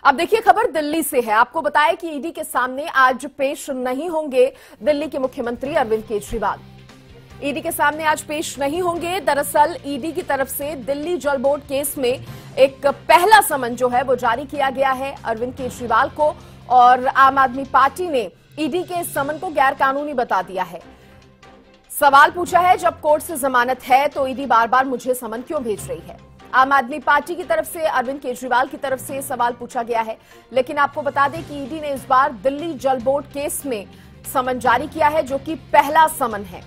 अब देखिए, खबर दिल्ली से है। आपको बताएं कि ईडी के सामने आज पेश नहीं होंगे दिल्ली के मुख्यमंत्री अरविंद केजरीवाल। ईडी के सामने आज पेश नहीं होंगे। दरअसल ईडी की तरफ से दिल्ली जल बोर्ड केस में एक पहला समन जो है वो जारी किया गया है अरविंद केजरीवाल को, और आम आदमी पार्टी ने ईडी के इस समन को गैर कानूनी बता दिया है। सवाल पूछा है, जब कोर्ट से जमानत है तो ईडी बार बार मुझे समन क्यों भेज रही है। आम आदमी पार्टी की तरफ से अरविंद केजरीवाल की तरफ से सवाल पूछा गया है, लेकिन आपको बता दें कि ईडी ने इस बार दिल्ली जल बोर्ड केस में समन जारी किया है, जो कि पहला समन है।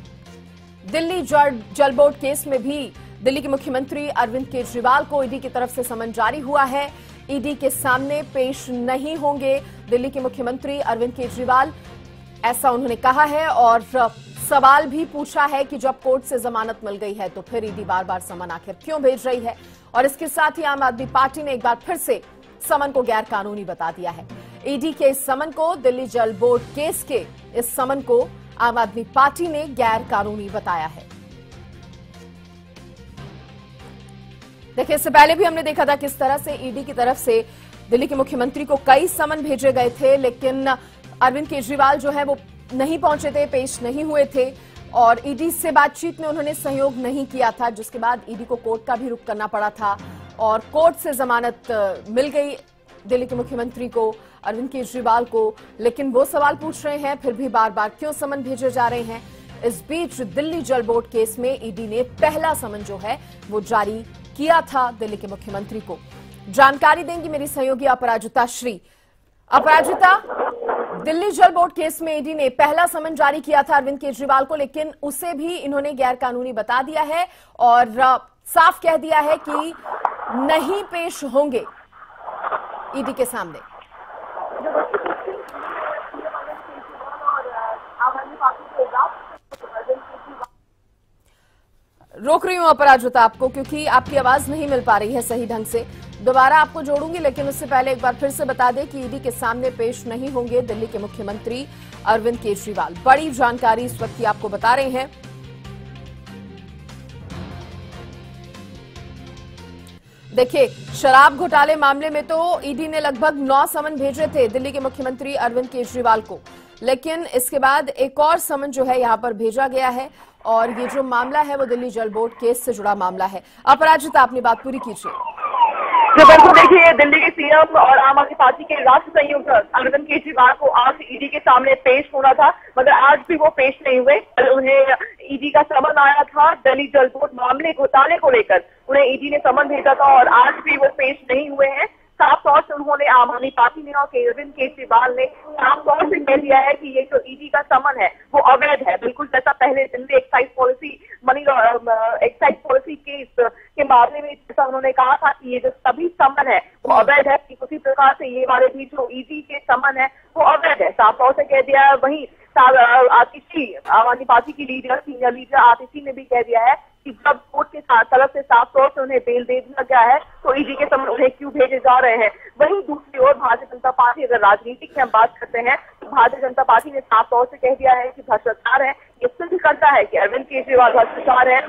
दिल्ली जल बोर्ड केस में भी दिल्ली के मुख्यमंत्री अरविंद केजरीवाल को ईडी की तरफ से समन जारी हुआ है। ईडी के सामने पेश नहीं होंगे दिल्ली के मुख्यमंत्री अरविंद केजरीवाल, ऐसा उन्होंने कहा है। और सवाल भी पूछा है कि जब कोर्ट से जमानत मिल गई है तो फिर ईडी बार बार समन आखिर क्यों भेज रही है। और इसके साथ ही आम आदमी पार्टी ने एक बार फिर से समन को गैर कानूनी बता दिया है। ईडी के इस समन को, दिल्ली जल बोर्ड केस के इस समन को आम आदमी पार्टी ने गैर कानूनी बताया है। देखिए, इससे पहले भी हमने देखा था किस तरह से ईडी की तरफ से दिल्ली के मुख्यमंत्री को कई समन भेजे गए थे, लेकिन अरविंद केजरीवाल जो है वो नहीं पहुंचे थे, पेश नहीं हुए थे, और ईडी से बातचीत में उन्होंने सहयोग नहीं किया था, जिसके बाद ईडी को कोर्ट का भी रुख करना पड़ा था। और कोर्ट से जमानत मिल गई दिल्ली के मुख्यमंत्री को, अरविंद केजरीवाल को, लेकिन वो सवाल पूछ रहे हैं फिर भी बार बार क्यों समन भेजे जा रहे हैं। इस बीच दिल्ली जल बोर्ड केस में ईडी ने पहला समन जो है वो जारी किया था दिल्ली के मुख्यमंत्री को। जानकारी देंगी मेरी सहयोगी अपराजिता श्री। अपराजिता, दिल्ली जल बोर्ड केस में ईडी ने पहला समन जारी किया था अरविंद केजरीवाल को, लेकिन उसे भी इन्होंने गैर कानूनी बता दिया है और साफ कह दिया है कि नहीं पेश होंगे ईडी के सामने। रोक रही हूं अपराजिता आपको, क्योंकि आपकी आवाज नहीं मिल पा रही है सही ढंग से। दोबारा आपको जोड़ूंगी, लेकिन उससे पहले एक बार फिर से बता दें कि ईडी के सामने पेश नहीं होंगे दिल्ली के मुख्यमंत्री अरविंद केजरीवाल। बड़ी जानकारी इस वक्त की आपको बता रहे हैं। देखिए, शराब घोटाले मामले में तो ईडी ने लगभग 9 समन भेजे थे दिल्ली के मुख्यमंत्री अरविंद केजरीवाल को, लेकिन इसके बाद एक और समन जो है यहां पर भेजा गया है, और ये जो मामला है वो दिल्ली जल बोर्ड केस से जुड़ा मामला है। अपराजिता, अपनी बात पूरी कीजिए। जो बिल्कुल देखिए, दिल्ली के सीएम और आम आदमी पार्टी के राष्ट्रीय संयोजक अरविंद केजरीवाल को आज ईडी के सामने पेश होना था, मगर आज भी वो पेश नहीं हुए। उन्हें ईडी का समन आया था दिल्ली जल बोर्ड मामले घोटाले को लेकर, उन्हें ईडी ने समन भेजा था और आज भी वो पेश नहीं हुए हैं। साफ तौर से उन्होंने, आम आदमी पार्टी ने और अरविंद केजरीवाल ने साफ तौर से कह दिया है कि ये जो ईडी का समन है वो अवैध है। बिल्कुल जैसा पहले दिल्ली एक्साइज पॉलिसी केस के मामले में जैसा उन्होंने कहा था कि ये जो सभी समन है वो अवैध है, कि उसी प्रकार से ये वाले भी जो ईडी के समन है वो अवैध है, साफ तौर से कह दिया है। वहीं आतिशी, आम आदमी पार्टी की लीडर, सीनियर लीडर आतिशी ने भी कह दिया है कि जब कोर्ट के तरफ से साफ तौर से उन्हें बेल दे दिया गया है तो ईडी के समन उन्हें क्यों भेजे जा रहे हैं। वहीं दूसरी ओर भारतीय जनता पार्टी, अगर राजनीतिक की हम बात करते हैं तो भारतीय जनता पार्टी ने साफ तौर से कह दिया है कि भ्रष्टाचार है। ये सिद्ध करता है कि अरविंद केजरीवाल भ्रष्टाचार है।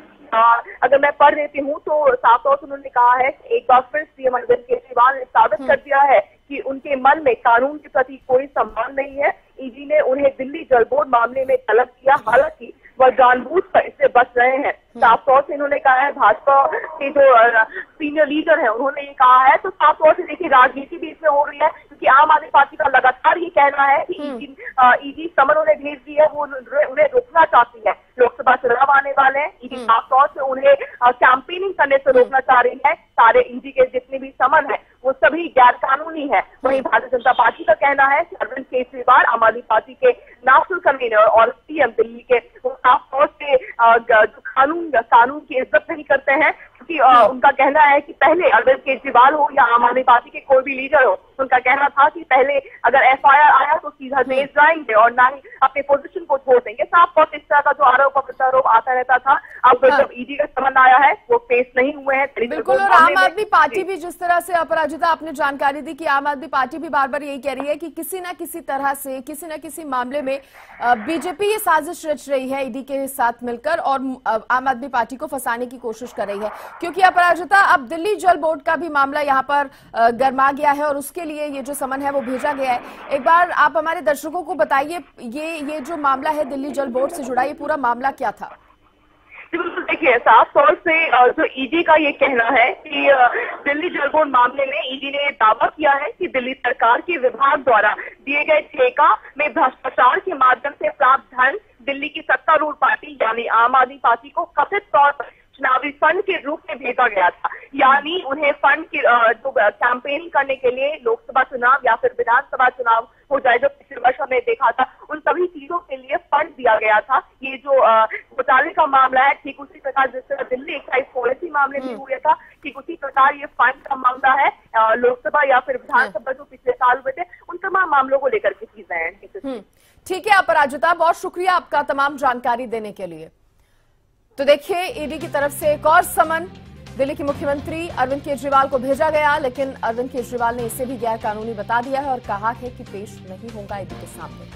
अगर मैं पढ़ देती हूँ तो साफ तौर से उन्होंने कहा है कि एक बार फिर सीएम अरविंद केजरीवाल ने साबित कर दिया है कि उनके मन में कानून के प्रति कोई सम्मान नहीं है। ईडी ने उन्हें दिल्ली जल बोर्ड मामले में तलब किया, हालांकि वह जानबूझकर इससे बच रहे हैं। साफ तौर से इन्होंने कहा है, भाजपा के जो सीनियर लीडर है उन्होंने ये कहा है, तो साफ तौर से देखिए राजनीति भी इसमें हो रही है, क्योंकि आम आदमी पार्टी का लगातार ये कहना है कि ईडी समन उन्हें भेज दी है, वो उन्हें रोकना चाहती है। लोकसभा चुनाव आने वाले हैं, ईडी साफ तौर से उन्हें कैंपेनिंग करने से रोकना चाह रही है। सारे ईडी के जितने भी समन है वो सभी गैर कानूनी है। वहीं भारतीय जनता पार्टी का कहना है कि अरविंद केजरीवाल, आम आदमी पार्टी के नेशनल कन्वीनर और सीएम दिल्ली के, वो साफ तौर से जो कानून की इज्जत नहीं करते हैं, क्योंकि उनका कहना है कि पहले अरविंद केजरीवाल हो या आम आदमी पार्टी के कोई भी लीडर हो, उनका कहना था कि पहले अगर एफआईआर आया तो सीधा जेल जाएंगे और ना ही अपने पोजीशन को छोड़ देंगे। साफ तौर से इस तरह का जो आरोप प्रत्यारोप आता रहता था। अब जब ईडी का समन आया है वो पेश नहीं हुए हैं। बिल्कुल, और आम आदमी पार्टी भी, जिस तरह से अपराजिता आपने जानकारी दी कि आम आदमी पार्टी भी बार बार यही कह रही है कि किसी न किसी तरह से, किसी न किसी मामले में बीजेपी ये साजिश रच रही है ईडी के साथ मिलकर और आम आदमी पार्टी को फंसाने की कोशिश कर रही है। क्योंकि अपराजिता, अब दिल्ली जल बोर्ड का भी मामला यहाँ पर गरमा गया है और उसके लिए ये जो समन है वो भेजा गया है। एक बार आप हमारे दर्शकों को बताइए, ये जो मामला है दिल्ली जल बोर्ड से जुड़ा, ये पूरा मामला क्या था? बिल्कुल, देखिए साफ तौर से जो ईडी का ये कहना है कि दिल्ली जल बोर्ड मामले में ईडी ने दावा किया है कि दिल्ली सरकार के विभाग द्वारा दिए गए ठेका में भ्रष्टाचार के माध्यम से प्राप्त धन दिल्ली की सत्तारूढ़ पार्टी यानी आम आदमी पार्टी को कथित तौर पर चुनावी फंड के रूप में भेजा गया था। यानी उन्हें फंड की जो कैंपेनिंग करने के लिए लोकसभा चुनाव या फिर विधानसभा चुनाव हो जाए, जो पिछले वर्ष हमने देखा था, उन सभी चीजों के लिए फंड दिया गया था। ये जो घोटाले का मामला है, ठीक उसी प्रकार जिस तरह दिल्ली एक्साइज पॉलिसी मामले में हुआ था, ठीक उसी प्रकार ये फंड का मामला है। लोकसभा या फिर विधानसभा जो पिछले साल हुए थे, उन तमाम मामलों को लेकर के चीजें हैं। ठीक है अपराजिता, बहुत शुक्रिया आपका तमाम जानकारी देने के लिए। तो देखिए, ईडी की तरफ से एक और समन दिल्ली के मुख्यमंत्री अरविंद केजरीवाल को भेजा गया, लेकिन अरविंद केजरीवाल ने इसे भी गैर कानूनी बता दिया है और कहा है कि पेश नहीं होगा ईडी के सामने।